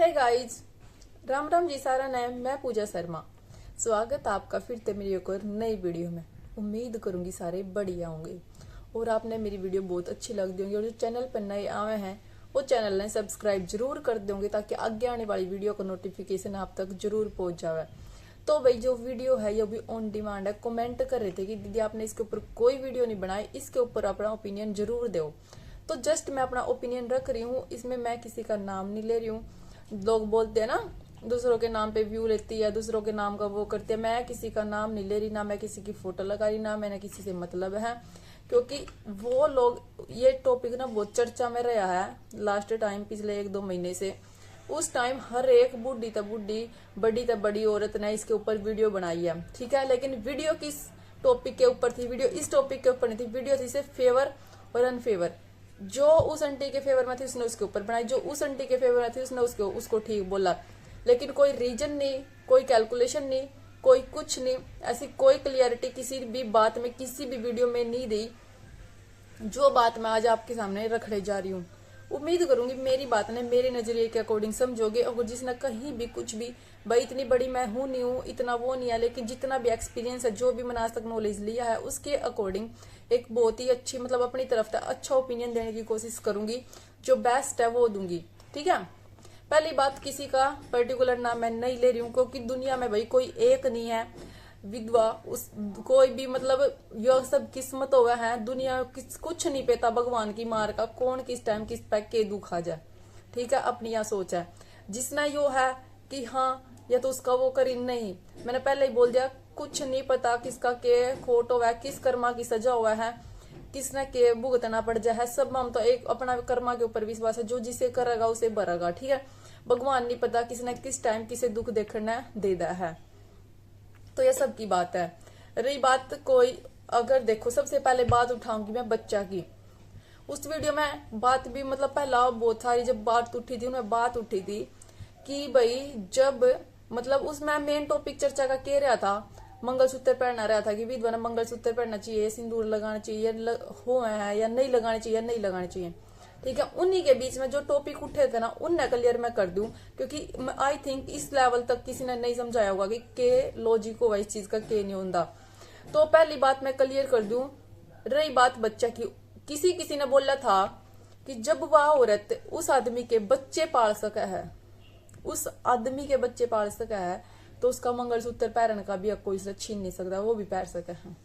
Hey guys, Ram Ram ji सारा NAM. मैं पूजा शर्मा। स्वागत आपका फिर से मेरी एक और नई वीडियो में। उम्मीद करूंगी सारे बढ़िया होंगे और आपने मेरी वीडियो बहुत अच्छी लग दी होंगी। और जो चैनल पर नए आए हैं वो चैनल ने सब्सक्राइब जरूर कर दोगे ताकि आगे आने वाली वीडियो का नोटिफिकेशन आप तक जरूर पहुंच जाए। तो भाई जो वीडियो है ये भी ऑन डिमांड है। कमेंट कर रहे थे कि दीदी आपने इसके ऊपर कोई वीडियो नहीं बनाई, इसके ऊपर अपना ओपिनियन जरूर दो। तो जस्ट मैं अपना ओपिनियन रख रही हूँ, इसमें मैं किसी का नाम नहीं ले रही हूँ। लोग बोलते हैं ना दूसरों के नाम पे व्यू लेती है, दूसरों के नाम का वो करती है। मैं किसी का नाम नहीं ले रही, ना मैं किसी की फोटो लगा रही, ना मैंने किसी से मतलब है। क्योंकि वो लोग ये टॉपिक ना बहुत चर्चा में रहा है लास्ट टाइम, पिछले 1-2 महीने से। उस टाइम हर एक बूढ़ी तक बूढ़ी, बड़ी तक बड़ी औरत ने इसके ऊपर वीडियो बनाई है, ठीक है। लेकिन वीडियो किस टॉपिक के ऊपर थी? वीडियो इस टॉपिक के ऊपर नहीं थी। वीडियो थी सिर्फ फेवर और अनफेवर। जो उस आंटी के फेवर में थी उसने उसके ऊपर बनाई, जो उस आंटी के फेवर में थी उसने उसको ठीक बोला। लेकिन कोई रीजन नहीं, कोई कैलकुलेशन नहीं, कोई कुछ नहीं। ऐसी कोई क्लियरिटी किसी भी बात में, किसी भी वीडियो में नहीं दी जो बात मैं आज आपके सामने रखने जा रही हूँ। उम्मीद करूंगी मेरी बात ने मेरे नजरिए के अकॉर्डिंग समझोगे। और जिसने कहीं भी कुछ भी, भाई इतनी बड़ी मैं हूं नहीं हूं, इतना वो नहीं है, लेकिन जितना भी एक्सपीरियंस है, जो भी मैंने आज तक नॉलेज लिया है, उसके अकॉर्डिंग एक बहुत ही अच्छी, मतलब अपनी तरफ से अच्छा ओपिनियन देने की कोशिश करूंगी। जो बेस्ट है वो दूंगी, ठीक है। पहली बात, किसी का पर्टिकुलर नाम मैं नहीं ले रही हूँ क्योंकि दुनिया में भाई कोई एक नहीं है विधवा। उस कोई भी, मतलब यह सब किस्मत हुआ है दुनिया में। कुछ नहीं पता भगवान की मार का, कौन किस टाइम किस पे के दुख आ जाए, ठीक है। अपनी यहाँ सोच है जिसना यो है कि हाँ या तो उसका वो करी नहीं। मैंने पहले ही बोल दिया, कुछ नहीं पता किसका के खोट हुआ है, किस कर्मा की सजा हुआ है, किसने के भुगतना पड़ जाए। सब हम तो एक अपना कर्मा के ऊपर विश्वास है, जो जिसे करेगा उसे भरेगा, ठीक है। भगवान नहीं पता किसने किस टाइम किसे दुख देखना दे दा है। तो ये सब की बात है। रही बात कोई, अगर देखो सबसे पहले बात उठाऊंगी मैं बच्चा की। उस वीडियो में बात भी, मतलब पहला बहुत सारी जब बात उठी थी उनमें बात उठी थी कि भाई जब, मतलब उसमें मेन टॉपिक चर्चा का कह रहा था, मंगलसूत्र पहना रहा था कि विधवा ने मंगलसूत्र पहनना चाहिए, सिंदूर लगाना चाहिए, हो है या नहीं लगाने चाहिए, नहीं लगाने चाहिए, ठीक है। उन्हीं के बीच में जो टॉपिक उठे थे ना, उनने क्लियर मैं कर दूं क्योंकि आई थिंक इस लेवल तक किसी ने नहीं समझाया होगा कि के लॉजिक होगा इस चीज का, के नहीं होता। तो पहली बात मैं क्लियर कर दूं। रही बात बच्चा की, किसी ने बोला था कि जब वह औरत उस आदमी के बच्चे पाल सका है, उस आदमी के बच्चे पाल सका है, तो उसका मंगलसूत्र पहनने का भी अब कोई से छीन नहीं सकता, वो भी पहन सका है।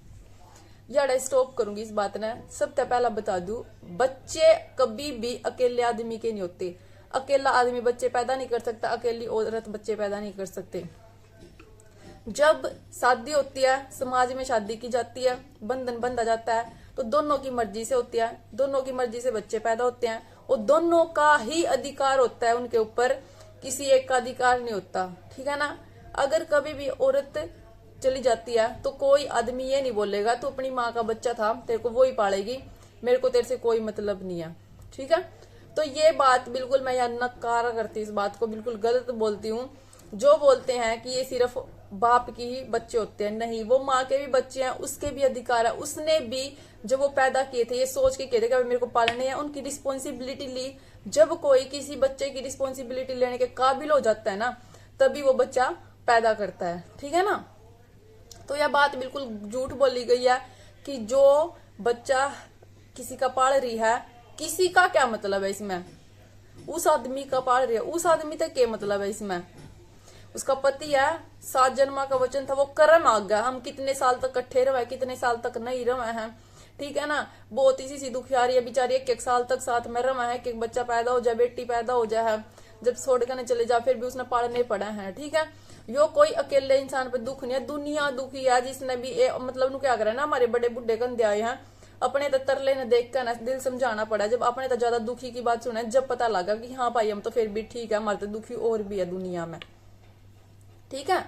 यार स्टॉप करूंगी इस बात ने। सबसे पहला बता दूं, बच्चे कभी भी अकेले आदमी के नहीं होते। अकेला आदमी बच्चे पैदा नहीं कर सकता, अकेली औरत बच्चे पैदा नहीं कर सकते। जब शादी होती है, समाज में शादी की जाती है, बंधन बंधा जाता है, तो दोनों की मर्जी से होती है, दोनों की मर्जी से बच्चे पैदा होते हैं और दोनों का ही अधिकार होता है उनके ऊपर, किसी एक का अधिकार नहीं होता, ठीक है ना। अगर कभी भी औरत चली जाती है तो कोई आदमी ये नहीं बोलेगा तू अपनी माँ का बच्चा था, तेरे को वो ही पालेगी, मेरे को तेरे से कोई मतलब नहीं है, ठीक है। तो ये बात बिल्कुल मैं यहाँ नकार करती, इस बात को बिल्कुल गलत बोलती हूँ। जो बोलते हैं कि ये सिर्फ बाप की ही बच्चे होते हैं, नहीं, वो माँ के भी बच्चे हैं, उसके भी अधिकार है। उसने भी जब वो पैदा किए थे ये सोच के किए थे कि मेरे को पालने हैं, उनकी रिस्पॉन्सिबिलिटी ली। जब कोई किसी बच्चे की रिस्पॉन्सिबिलिटी लेने के काबिल हो जाता है ना, तभी वो बच्चा पैदा करता है, ठीक है ना। तो यह बात बिल्कुल झूठ बोली गई है कि जो बच्चा किसी का पाल रही है, किसी का क्या मतलब है इसमें, उस आदमी का पाल रही है, उस आदमी तक क्या मतलब है इसमें। उसका पति है, 7 जन्मा का वचन था, वो कर्म आ गया। हम कितने साल तक इकट्ठे रहे, कितने साल तक नहीं रहे हैं, ठीक है ना। बहुत इसी सी दुखियारी है बेचारी, 1-1 साल तक साथ में रहा है, एक बच्चा पैदा हो जाए, बेटी पैदा हो जाए, जब छोड़ कर चले जाए फिर भी उसने पालने पड़ा है, ठीक है। यो कोई अकेले इंसान पर दुख नहीं है, दुनिया दुखी है। जिसने भी मतलब नु क्या करा ना, हमारे बड़े बुढ़े कंधे आए हैं, अपने तो तरले ने देख कर ना दिल समझाना पड़ा। जब अपने तो ज्यादा दुखी की बात सुने, जब पता लगा कि हाँ भाई हम तो फिर भी ठीक है, हमारे तो दुखी और भी है दुनिया में, ठीक है।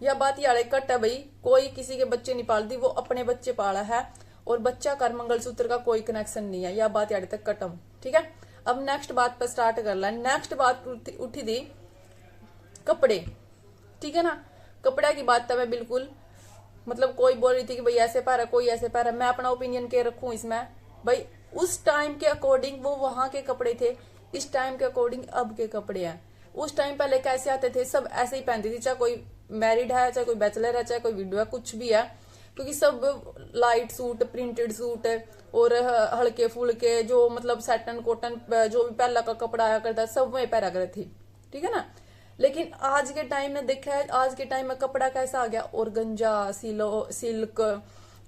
यह बात यार कट है भाई, कोई किसी के बच्चे नहीं पालती, वो अपने बच्चे पाला है और बच्चा कर मंगलसूत्र का कोई कनेक्शन नहीं है। यह बात यार तक खत्म, ठीक है। अब नेक्स्ट बात पर स्टार्ट कर ला। नेक्स्ट बात उठी थी कपड़े, ठीक है ना। कपड़ा की बात था मैं बिल्कुल, मतलब कोई बोल रही थी कि भाई ऐसे पहरा, कोई ऐसे पहरा, मैं अपना ओपिनियन के रखूं इसमें। भाई उस टाइम के अकॉर्डिंग वो वहां के कपड़े थे, इस टाइम के अकॉर्डिंग अब के कपड़े हैं। उस टाइम पहले कैसे आते थे, सब ऐसे ही पहनती थी, चाहे कोई मैरिड है, चाहे कोई बैचलर है, चाहे कोई विडो है, कुछ भी है, क्योंकि सब लाइट सूट, प्रिंटेड सूट और हल्के फुल्के जो मतलब सैटन कॉटन जो भी पहला का कपड़ा आया करता सब वही पहना करते थी, ठीक है ना। लेकिन आज के टाइम में देखा है, आज के टाइम में कपड़ा कैसा आ गया, ऑर्गेन्जा, सिल्क,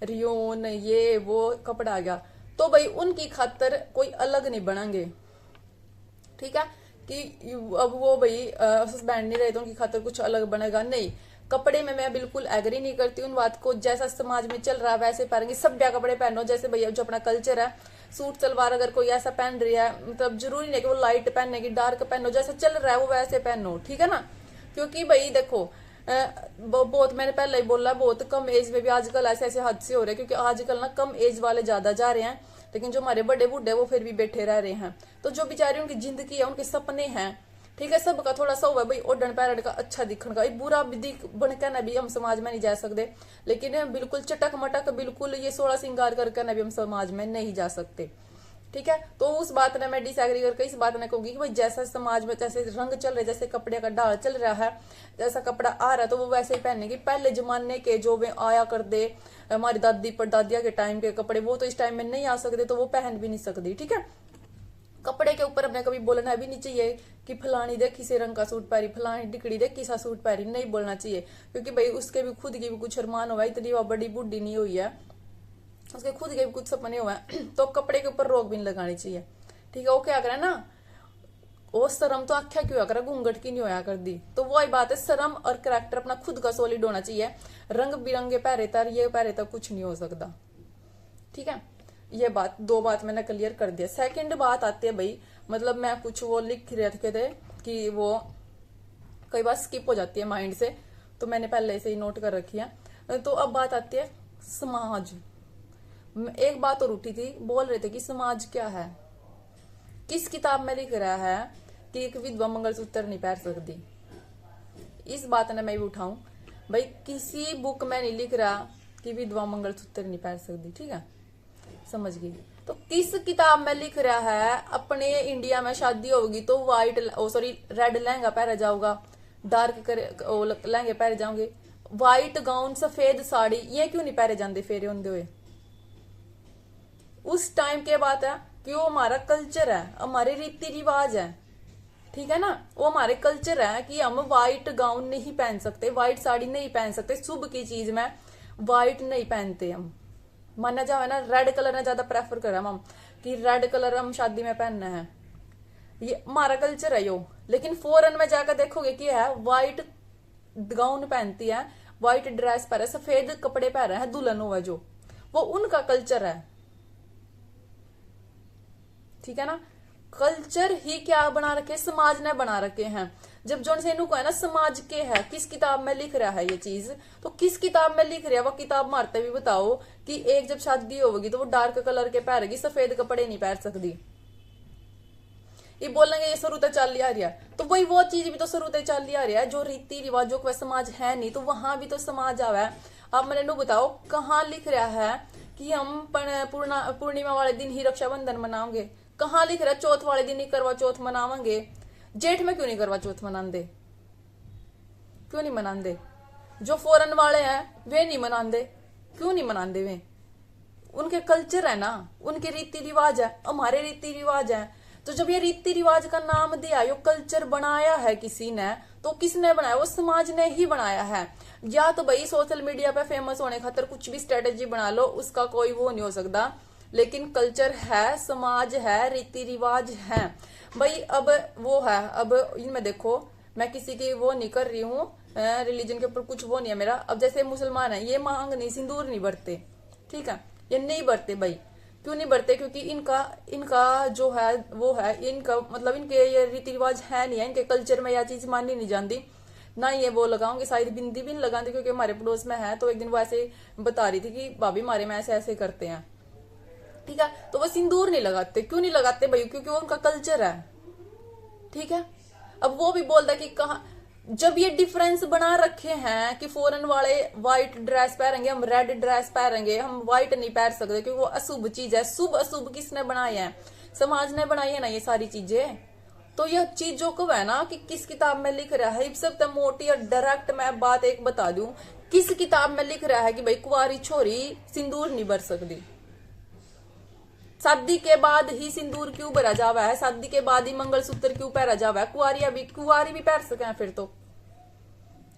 रियोन, ये वो कपड़ा आ गया। तो भाई उनकी खातर कोई अलग नहीं बनाएंगे, ठीक है, कि अब वो भाई बैंड नहीं रहे तो उनकी खातर कुछ अलग बनेगा नहीं। कपड़े में मैं बिल्कुल एग्री नहीं करती उन बात को, जैसा समाज में चल रहा है वैसे पहनेंगे, सभ्य कपड़े पहनो, जैसे भैया जो अपना कल्चर है, सूट सलवार अगर कोई ऐसा पहन रही है, मतलब जरूरी नहीं कि वो लाइट पहनने की, डार्क पहनो, जैसा चल रहा है वो वैसे पहनो, ठीक है ना। क्योंकि भाई देखो बहुत मैंने पहले ही बोला, बहुत कम एज में भी आजकल ऐसे ऐसे हादसे हो रहे हैं, क्योंकि आजकल ना कम एज वाले ज्यादा जा रहे हैं, लेकिन जो हमारे बड़े बूढ़े वो फिर भी बैठे रह रहे हैं। तो जो बेचारी उनकी जिंदगी है, उनके सपने हैं, ठीक है, सबका थोड़ा सा हुआ भाई ओढ़न पैरन का, अच्छा दिखने का, बुरा भी दिख बन के ना भी हम समाज में नहीं जा सकते, लेकिन बिल्कुल चटक मटक बिल्कुल ये 16 श्रृंगार करके ना भी हम समाज में नहीं जा सकते, ठीक है। तो उस बात ने मैं डिसएग्री करके इस बात ने कहूंगी कि भाई जैसा समाज में जैसे रंग चल रहे, जैसे कपड़े का ढाल चल रहा है, जैसा कपड़ा आ रहा है तो वो वैसे ही पहनने की। पहले जमाने के जो वे आया कर दे, हमारी दादी परदादिया के टाइम के कपड़े, वो तो इस टाइम में नहीं आ सकते, तो वो पहन भी नहीं सकती, ठीक है। कपड़े के ऊपर अपने कभी बोलना भी नहीं चाहिए कि फलानी देखी से रंग का सूट पहरी, फलानी टिकड़ी देखी सा सूट पहरी, नहीं बोलना चाहिए, क्योंकि भाई उसके भी खुद की भी कुछ अरमान हुआ है, इतनी वो बड़ी बुढ़ी नहीं हुई है, उसके खुद के भी कुछ सपने हुए हैं, तो कपड़े के ऊपर रोक भी नहीं लगानी चाहिए, ठीक है। वो क्या करे ना, वो शर्म तो आख्या क्यों करे, घूंघट की नहीं होया कर दी, तो वही बात है, शर्म और करैक्टर अपना खुद का सॉलिड होना चाहिए। रंग बिरंगे पहरे तर, ये पहरे तर कुछ नहीं हो सकता, ठीक है। ये बात, दो बात मैंने क्लियर कर दिया। सेकंड बात आती है भाई, मतलब मैं कुछ वो लिख रहे थे कि वो कई बार स्किप हो जाती है माइंड से, तो मैंने पहले से ही नोट कर रखी है। तो अब बात आती है समाज। एक बात और उठी थी, बोल रहे थे कि समाज क्या है, किस किताब में लिख रहा है कि एक विधवा मंगलसूत्र नहीं पहन सकती। इस बात ने मैं भी उठाऊं भाई, किसी बुक में नहीं लिख रहा कि विधवा मंगलसूत्र नहीं पहन सकती, ठीक है, समझ गई। तो किस किताब में लिख रहा है अपने इंडिया में शादी होगी तो रेड लहंगा पहना जाऊंगा, डार्क लहंगे पहने जाओगे, व्हाइट गाउन सफेद साड़ी, ये क्यों नहीं पहने जाते फेरे होंदे हुए। उस टाइम के बात है कि वो हमारा कल्चर है, हमारे रीति रिवाज है, ठीक है ना, वो हमारे कल्चर है कि हम व्हाइट गाउन नहीं पहन सकते, व्हाइट साड़ी नहीं पहन सकते, शुभ की चीज में व्हाइट नहीं पहनते हम, माना जाए ना रेड कलर ने ज्यादा प्रेफर करा हम कि रेड कलर हम शादी में पहनना है, ये हमारा कल्चर है यो। लेकिन फॉरेन में जाकर देखोगे कि है व्हाइट गाउन पहनती है, व्हाइट ड्रेस पहन है, सफेद कपड़े पहन रहे हैं, दुल्हन हुआ जो, वो उनका कल्चर है, ठीक है ना। कल्चर ही क्या बना रखे, समाज ने बना रखे हैं। जब जोन से है ना समाज के है, किस किताब में लिख रहा है ये चीज, तो किस किताब में लिख रहा है वो किताब मारते भी बताओ कि एक जब शादी होगी तो वो डार्क कलर के पहनेगी, सफेद कपड़े नहीं पहन सकती। ये बोलेंगे ये शुरू से चल आ रहा है, तो वही वो चीज भी तो शुरू से चल आ रहा है, जो रीति रिवाजों का समाज है नहीं, तो वहां भी तो समाज आवा है। अब मैंने बताओ कहाँ लिख रहा है कि हम पूर्णिमा वाले दिन ही रक्षाबंधन मनाओगे, कहाँ लिख रहा है चौथ वाले दिन ही करवा चौथ मनावेंगे, जेठ में क्यों नहीं करवा चौथ मनाते, क्यों नहीं मनाते। जो फॉरेन वाले हैं वे नहीं मनाते, क्यों नहीं मनाते वे, उनके कल्चर है ना, उनके रीति रिवाज है, हमारे रीति रिवाज है। तो जब ये रीति रिवाज का नाम दिया, यो कल्चर बनाया है किसी ने, तो किसने बनाया, वो समाज ने ही बनाया है। या तो भाई सोशल मीडिया पे फेमस होने खातिर कुछ भी स्ट्रेटेजी बना लो, उसका कोई वो नहीं हो सकता, लेकिन कल्चर है, समाज है, रीति रिवाज है भाई। अब वो है, अब इनमें देखो मैं किसी की वो नहीं कर रही हूँ, रिलीजन के ऊपर कुछ वो नहीं है मेरा। अब जैसे मुसलमान है, ये मांग नहीं, सिंदूर नहीं बरते, ठीक है, ये नहीं बरते भाई, क्यों नहीं बरते, क्योंकि इनका जो है वो है, इनका मतलब इनके ये रीति रिवाज है नहीं है, इनके कल्चर में यह चीज मानी नहीं जाती ना। ये वो लगाऊंगे, शायद बिंदी भी नहीं लगाती, क्योंकि हमारे पड़ोस में है, तो एक दिन वो ऐसे बता रही थी कि भाभी हमारे में ऐसे ऐसे करते हैं, ठीक है। तो वो सिंदूर नहीं लगाते, क्यों नहीं लगाते भाई, क्योंकि वो उनका कल्चर है, ठीक है। अब वो भी बोलता कि कहा, जब ये डिफरेंस बना रखे हैं कि फॉरेन वाले व्हाइट ड्रेस पहनेंगे, हम रेड ड्रेस पहनेंगे, हम व्हाइट नहीं पहन सकते क्योंकि वो अशुभ चीज है। शुभ अशुभ किसने बनाए हैं, समाज ने बनाई है ना ये सारी चीजें, तो यह चीज जो कब है ना कि किस किताब में लिख रहा है, इस सब मोटी और डायरेक्ट मैं बात एक बता दूं, किस किताब में लिख रहा है कि भाई कुंवारी छोरी सिंदूर नहीं भर सकती। शादी के बाद ही सिंदूर क्यों भरा जावा है, शादी के बाद ही मंगलसूत्र क्यों पहरा जावा है, कुंवारी भी पहर सके। फिर तो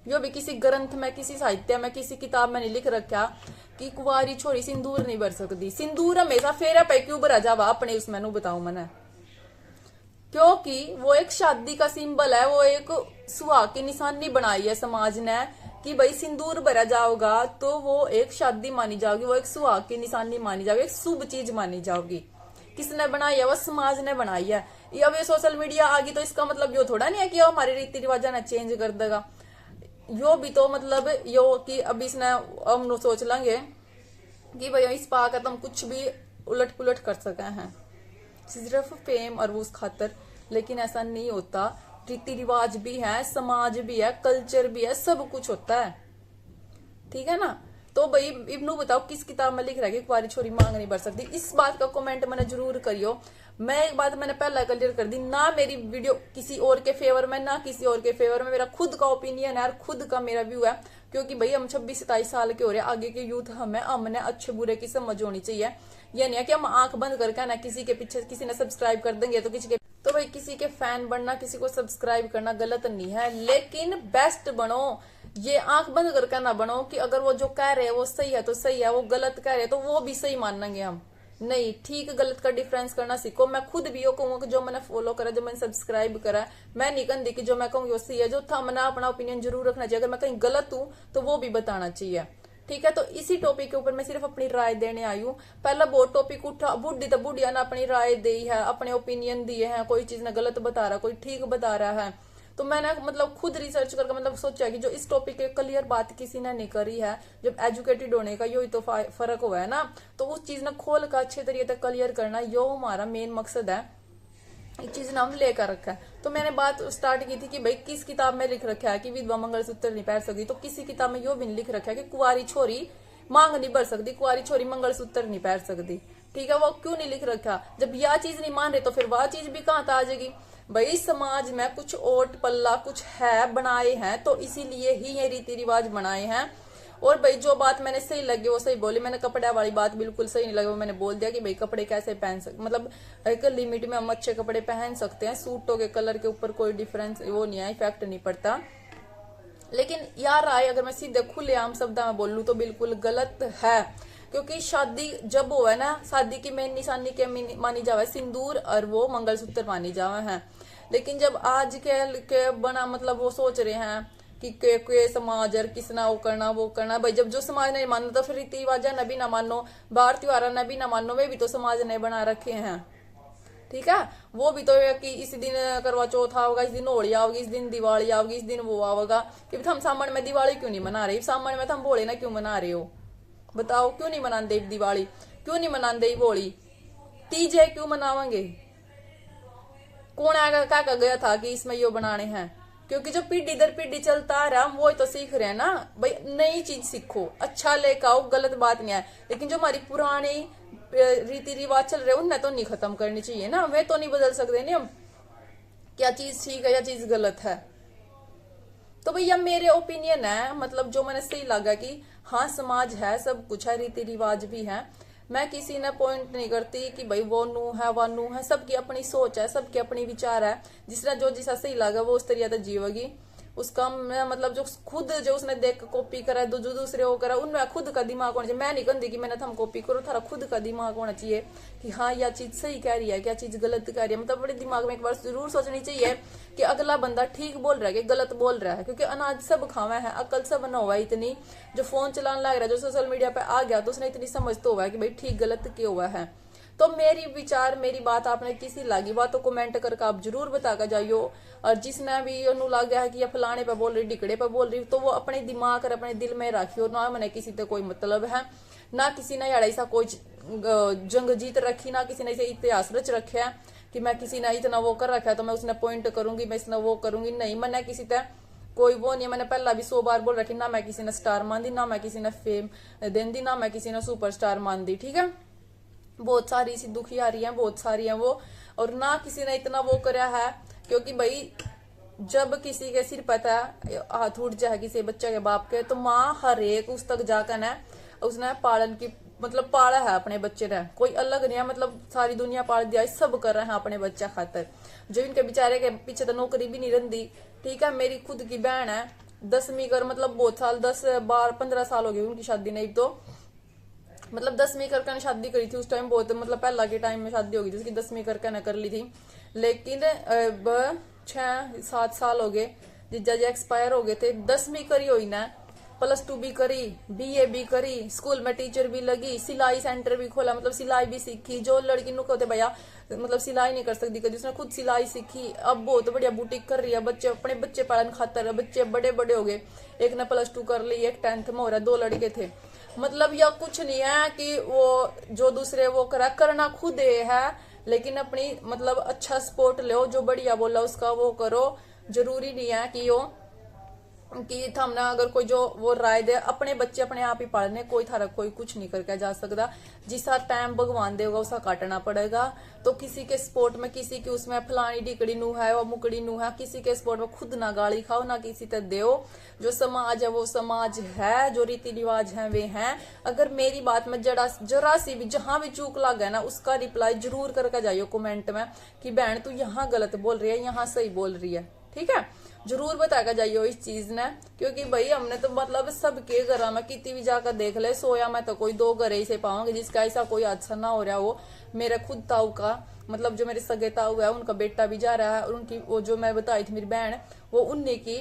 यो भी किसी ग्रंथ में, किसी साहित्य में, किसी किताब में नहीं लिख रखा कि कुंवारी छोरी सिंदूर नहीं भर सकती। सिंदूर हमेशा फेरा पे क्यों भरा जावा अपने उसमें नु बताऊ मैंने, क्योंकि वो एक शादी का सिंबल है, वो एक सुहाग की निशानी बनाई है समाज ने कि भाई सिंदूर भरा जाओगा तो वो एक शादी मानी जाओगी, वो एक सुहाग की निशानी मानी जाएगी, एक शुभ चीज मानी जाओगी। किसने बनाई है? वो समाज ने बनाई है। अब ये सोशल मीडिया आ गई तो इसका मतलब यो थोड़ा नहीं है कि हमारे रीति रिवाजा ने चेंज कर देगा। यो भी तो मतलब यो कि अब इसने हम सोच लेंगे कि भाई इस पाक तुम कुछ भी उलट पुलट कर सके हैं सिर्फ फेम और उस खातर, लेकिन ऐसा नहीं होता। रीति रिवाज भी है, समाज भी है, कल्चर भी है, सब कुछ होता है, ठीक है ना। तो भाई इब्नू बताओ किस किताब में लिख रहा है कि कुंवारी छोरी मांग नहीं भर सकती। इस बात का कमेंट मैंने जरूर करियो। मैं एक बात मैंने पहला क्लियर कर दी, ना मेरी वीडियो किसी और के फेवर में, ना किसी और के फेवर में, मेरा खुद का ओपिनियन है और खुद का मेरा व्यू है। क्योंकि भाई हम 26-27 साल के हो रहे हैं, आगे के यूथ हमने अच्छे बुरे की समझ होनी चाहिए। ये नहीं है कि हम आंख बंद करके ना किसी के पीछे किसी ने सब्सक्राइब कर देंगे तो तो भाई किसी के फैन बनना, किसी को सब्सक्राइब करना गलत नहीं है, लेकिन बेस्ट बनो। ये आंख बंद करके ना बनो कि अगर वो जो कह रहे हैं वो सही है तो सही है, वो गलत कह रहे हैं तो वो भी सही मानेंगे हम। नहीं, ठीक गलत का डिफरेंस करना सीखो। मैं खुद भी यो कहूंगा कि जो मैंने फॉलो करा, जो मैंने सब्सक्राइब करा, मैं नहीं कहती कि जो मैं कहूंगी वो सही है। जो था मैंने अपना ओपिनियन जरूर रखना चाहिए। अगर मैं कहीं गलत हूं तो वो भी बताना चाहिए, ठीक है। तो इसी टॉपिक के ऊपर मैं सिर्फ अपनी राय देने आई हूँ। पहला बहुत टॉपिक उठा, बुढ़ी तो बुढ़िया ने अपनी राय दी है, अपने ओपिनियन दिए हैं, कोई चीज ने गलत बता रहा, कोई ठीक बता रहा है। तो मैंने मतलब खुद रिसर्च करके मतलब सोचा कि जो इस टॉपिक के क्लियर बात किसी ने नहीं करी है, जब एजुकेटेड होने का यो ही तो फर्क हुआ है ना, तो उस चीज ने खोल कर अच्छे तरीके तक क्लियर करना, यो हमारा मेन मकसद है। एक चीज नाम लेकर रखा है। तो मैंने बात स्टार्ट की थी कि भाई किस किताब में लिख रखा है कि विधवा मंगलसूत्र नहीं पहन सकती, तो किसी किताब में यो भी लिख रखा है कि कुंवारी छोरी मांग नहीं भर सकती, कुंवारी छोरी मंगलसूत्र नहीं पहन सकती, ठीक है। वो क्यों नहीं लिख रखा? जब यह चीज नहीं मान रहे तो फिर वह चीज भी कहां आ जाएगी? भाई समाज में कुछ ओट पल्ला कुछ है बनाए हैं, तो इसीलिए ही ये रीति रिवाज बनाए हैं। और भाई जो बात मैंने सही लगी वो सही बोली। मैंने कपड़े वाली बात बिल्कुल सही नहीं लगी, वो मैंने बोल दिया कि भाई कपड़े कैसे पहन सकते, मतलब एक लिमिट में हम अच्छे कपड़े पहन सकते हैं, सूटों के कलर के ऊपर कोई डिफरेंस वो नहीं है, इफेक्ट नहीं पड़ता। लेकिन यार राय अगर मैं सीधे खुलेआम शब्द में बोलूं तो बिल्कुल गलत है। क्योंकि शादी जब हो है ना, शादी की मेन निशानी क्या मानी जावे? सिंदूर और वो मंगलसूत्र मानी जावे हैं। लेकिन जब आज के बना मतलब वो सोच रहे हैं कि के समाज और किसना वो करना भाई जब जो समाज नहीं मानो तो फिर रीति रिवाजा न भी ना मानो, बाहर त्योहार न भी ना मानो, वे भी तो समाज ने बना रखे हैं, ठीक है। वो भी तो है कि इस दिन करवा चौथ आओगा, इस दिन होली आओगी, इस दिन दिवाली आओगी, इस दिन वो आओगा। कि हम सामने में दिवाली क्यों नहीं मना रहे? सामने में तो हम भोले ना क्यों मना रहे हो? बताओ क्यों नहीं मनाते दिवाली, क्यों नहीं मनाते होली? तीज है क्यों मनावेंगे? कौन आएगा क्या गया था कि इसमें यो बनाने हैं? क्योंकि जो पीढ़ी दर पीढ़ी चलता आ रहा हम वो तो सीख रहे हैं ना भाई। नई चीज सीखो, अच्छा लेकर आओ, गलत बात नहीं है, लेकिन जो हमारी पुरानी रीति रिवाज चल रहे उन्हें तो नहीं खत्म करनी चाहिए ना। वे तो नहीं बदल सकते नहीं हम, क्या चीज ठीक है या चीज गलत है। तो भैया मेरे ओपिनियन है, मतलब जो मैंने सही लगा कि हाँ समाज है, सब कुछ है, रीति रिवाज भी है। मैं किसी ने पॉइंट नहीं करती कि भाई वो नू है वो नू है, सबकी अपनी सोच है, सबके अपनी विचार है। जिसने जो जैसा सही लगा वो उस तरीके से जीवेगी। उसका मतलब जो खुद जो उसने देख कॉपी करा जो दूसरे वो करा, उनमें खुद का दिमाग होना चाहिए। मैं नहीं कहती कि मैंने थम कॉपी करो, थारा खुद का दिमाग होना चाहिए कि हाँ यह चीज सही कह रही है, क्या चीज गलत कह रही है। मतलब बड़े दिमाग में एक बार जरूर सोचनी चाहिए कि अगला बंदा ठीक बोल रहा है कि गलत बोल रहा है। क्योंकि अनाज सब खावा है, अकल सब न हुआ इतनी। जो फोन चलाने लग रहा है, जो सोशल मीडिया पे आ गया, तो उसने इतनी समझ तो हुआ है कि भाई ठीक गलत क्या हुआ है। तो मेरी विचार मेरी बात आपने किसी लगी बात तो कमेंट करके आप जरूर बता कर जाइयो। और जिसने भी लग गया है कि ये फलाने पे बोल रही, डिकड़े पे बोल रही, तो वो अपने दिमाग और अपने दिल में रखियो। ना मैंने किसी से कोई मतलब है, ना किसी ने यार ऐसा कोई जंग जीत रखी, ना किसी ने ऐसे इतिहास रच रखे है कि मैं किसी ने इतना वो कर रखा है तो मैं उसने पॉइंट करूंगी, मैं इसने वो करूंगी। नहीं, मैंने किसी से कोई वो नहीं। मैंने पहला भी 100 बार बोल रखी, ना मैं किसी ने स्टार मान दी, ना मैं किसी ने फेम देन दी, ना मैं किसी ने सुपरस्टार मान दी, ठीक है। बहुत सारी सी दुखी आ रही है, बहुत सारी है वो। और ना किसी ने इतना वो कराया है क्योंकि भाई जब किसी के सिर पता हाथ उठ जाए किसी बच्चे के बाप के, तो माँ हर एक उस तक जाकर ना उसने पालन की मतलब पाला है अपने बच्चे ने, कोई अलग नहीं है, मतलब सारी दुनिया पाल दिया, सब कर रहे हैं अपने बच्चे खातर। जो इनके बेचारे के पीछे तो नौकरी भी नहीं रही, ठीक है। मेरी खुद की बहन है 10वीं कर, मतलब बहुत साल 10-12-15 साल हो गए उनकी शादी नहीं, तो मतलब 10वीं करके शादी करी थी उस टाइम, बहुत मतलब पहला के टाइम में शादी होगी थी उसकी, 10वीं करके न कर ली थी। लेकिन 6-7 साल हो गए जीजा जी एक्सपायर हो गए थे। 10वीं करी हुई ना, +2 भी करी, BA भी करी, स्कूल में टीचर भी लगी, सिलाई सेंटर भी खोला, मतलब सिलाई भी सीखी। जो लड़की नुक होते भैया मतलब सिलाई नहीं कर सकती कभी, उसने खुद सिलाई सीखी, अब बहुत बढ़िया बुटीक कर रही है। बच्चे अपने बच्चे पालन खातर, बच्चे बड़े बड़े हो गए, एक ने +2 कर ली, एक 10th में हो रहा है, 2 लड़के थे। मतलब यह कुछ नहीं है कि वो जो दूसरे वो करना खुद है, लेकिन अपनी मतलब अच्छा सपोर्ट लो, जो बढ़िया बोला उसका वो करो। जरूरी नहीं है कि यो कि हमने अगर कोई जो वो राय दे, अपने बच्चे अपने आप ही पालने, कोई थारा कोई कुछ नहीं करके जा सकता। जिसा टाइम भगवान देगा उसका काटना पड़ेगा। तो किसी के स्पोर्ट में, किसी की उसमें फलानी टिकड़ी नू है वो मुकड़ी नू है, किसी के स्पोर्ट में खुद ना गाली खाओ ना किसी ते दो। जो समाज है वो समाज है, जो रीति रिवाज है वे हैं। अगर मेरी बात में जरा सी भी जहां भी चूक लग गया ना, उसका रिप्लाई जरूर करके जाइयो कमेंट में कि बहन तू यहाँ गलत बोल रही है, यहाँ सही बोल रही है, ठीक है। जरूर बताकर जाइयो इस चीज ने, क्योंकि भाई हमने तो मतलब सबके घर में कितनी भी जाकर देख ले, सोया मैं तो कोई 2 घर से पाऊंगी जिसका ऐसा कोई हादसा ना हो रहा हो। मेरे खुद ताऊ का मतलब जो मेरे सगे ताऊ है उनका बेटा भी जा रहा है, और उनकी वो जो मैं बताई थी मेरी बहन, वो उन्हीं की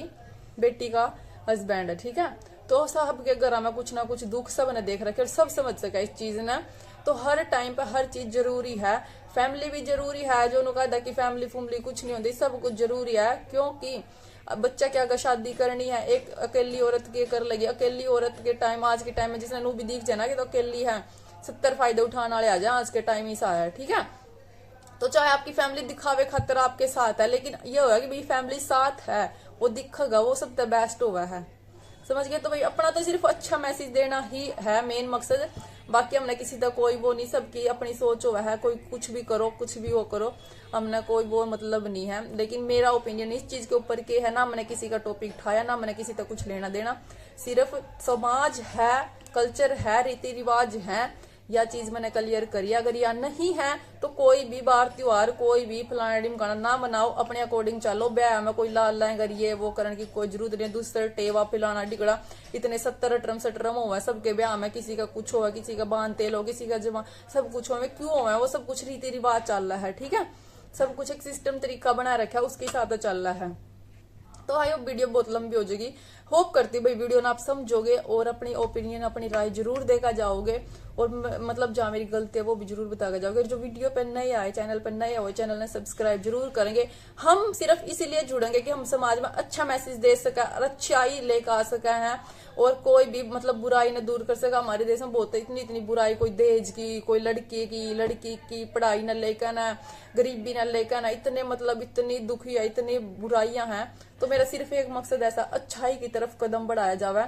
बेटी का हस्बैंड है, ठीक है। तो सबके घर में कुछ ना कुछ दुख सब ने देख रखे और सब समझ सका इस चीज ने। तो हर टाइम पे हर चीज जरूरी है, फैमिली भी जरूरी है। जो उन्होंने कहा था कि फैमिली फुमली कुछ नहीं होती, सब कुछ जरूरी है। क्योंकि बच्चा क्या अगर शादी करनी है, एक अकेली औरत के कर लगी, अकेली औरत के टाइम आज के टाइम में जिसने नू भी दिख जाए ना कि तो अकेली है, 70 फायदे उठाने वाले आ जाए, आज के टाइम ही सा है, ठीक है। तो चाहे आपकी फैमिली दिखावे खातर आपके साथ है, लेकिन ये होगा कि भाई फैमिली साथ है, वो दिखेगा, वो सबसे बेस्ट हुआ है, समझ गए। तो भाई अपना तो सिर्फ अच्छा मैसेज देना ही है मेन मकसद, बाकी हमने किसी का कोई वो नहीं, सबकी अपनी सोच हुआ है, कोई कुछ भी करो कुछ भी वो करो, हमने कोई वो मतलब नहीं है। लेकिन मेरा ओपिनियन इस चीज के ऊपर के है ना, मैंने किसी का टॉपिक उठाया ना, मैंने किसी का कुछ लेना देना, सिर्फ समाज है, कल्चर है, रीति रिवाज है, यह चीज मैंने क्लियर करी। अगर यह नहीं है तो कोई भी बार त्योहार कोई भी फलाना ढिमकाना ना बनाओ, अपने अकॉर्डिंग चलो। ब्याह में कोई लाल लाए करिए वो करने की कोई जरूरत नहीं, दूसरे टेवा पिलाना डिगड़ा, इतने 70 अटरम सटरम हुआ सबके ब्याह में, किसी का कुछ हुआ, किसी का बांध तेल हो, किसी का जमा, सब कुछ हुआ, क्यों हुआ, वो सब कुछ रीति रिवाज चल रहा है, ठीक है। सब कुछ एक सिस्टम तरीका बना रखा है, उसके हिसाब से चल रहा है। तो आई होप वीडियो बहुत लंबी हो जाएगी, होप करती हूँ भाई वीडियो ना आप समझोगे और अपनी ओपिनियन अपनी राय जरूर देकर जाओगे, और मतलब जहाँ मेरी गलती है वो भी जरूर बताकर जाओगे। जो वीडियो पे नए आए, चैनल पर नए हो, चैनल ने सब्सक्राइब जरूर करेंगे। हम सिर्फ इसीलिए जुड़ेंगे कि हम समाज में अच्छा मैसेज दे सका, अच्छाई लेकर आ सका है, और कोई भी मतलब बुराई न दूर कर सका। हमारे देश में बहुत इतनी इतनी बुराई, कोई दहेज की, कोई लड़की की पढ़ाई न लेकर ना, गरीबी न लेकर ना, इतने मतलब इतनी दुखी है, इतनी बुराइयां हैं। तो मेरा सिर्फ एक मकसद ऐसा, अच्छाई की तरफ कदम बढ़ाया जावे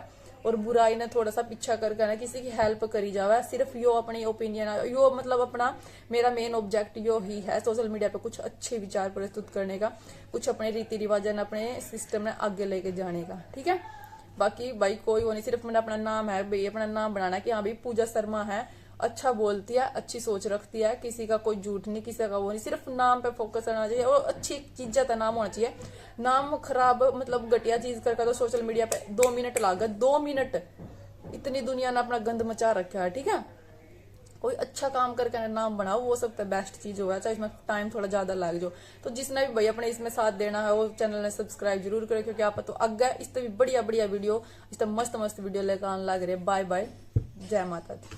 और बुराई ने थोड़ा सा पीछा करके ना किसी की हेल्प करी जावे। सिर्फ यो अपनी ओपिनियन, यो मतलब अपना मेरा मेन ऑब्जेक्ट यो ही है, सोशल मीडिया पे कुछ अच्छे विचार प्रस्तुत करने का, कुछ अपने रीति रिवाजन अपने सिस्टम ने आगे लेके जाने का, ठीक है। बाकी भाई कोई वो नहीं, सिर्फ मैंने अपना नाम है भाई, अपना नाम बनाना कि हाँ भाई पूजा शर्मा है, अच्छा बोलती है, अच्छी सोच रखती है, किसी का कोई झूठ नहीं, किसी का वो नहीं, सिर्फ नाम पे फोकस करना चाहिए और अच्छी चीज का नाम होना चाहिए। नाम खराब मतलब घटिया चीज करके तो सोशल मीडिया पे 2 मिनट लागा, 2 मिनट, इतनी दुनिया ने अपना गंद मचा रखा है, ठीक है। कोई अच्छा काम करके नाम बनाओ, वो सबसे बेस्ट चीज होगा, चाहे इसमें टाइम थोड़ा ज्यादा लग जाओ। तो जिसने भी भाई अपने इसमें साथ देना है वो चैनल ने सब्सक्राइब जरूर करे, क्योंकि आप तो आगे इस भी बढ़िया बढ़िया वीडियो, इस मस्त मस्त वीडियो लेकर आने लग रहे। बाय बाय, जय माता दी।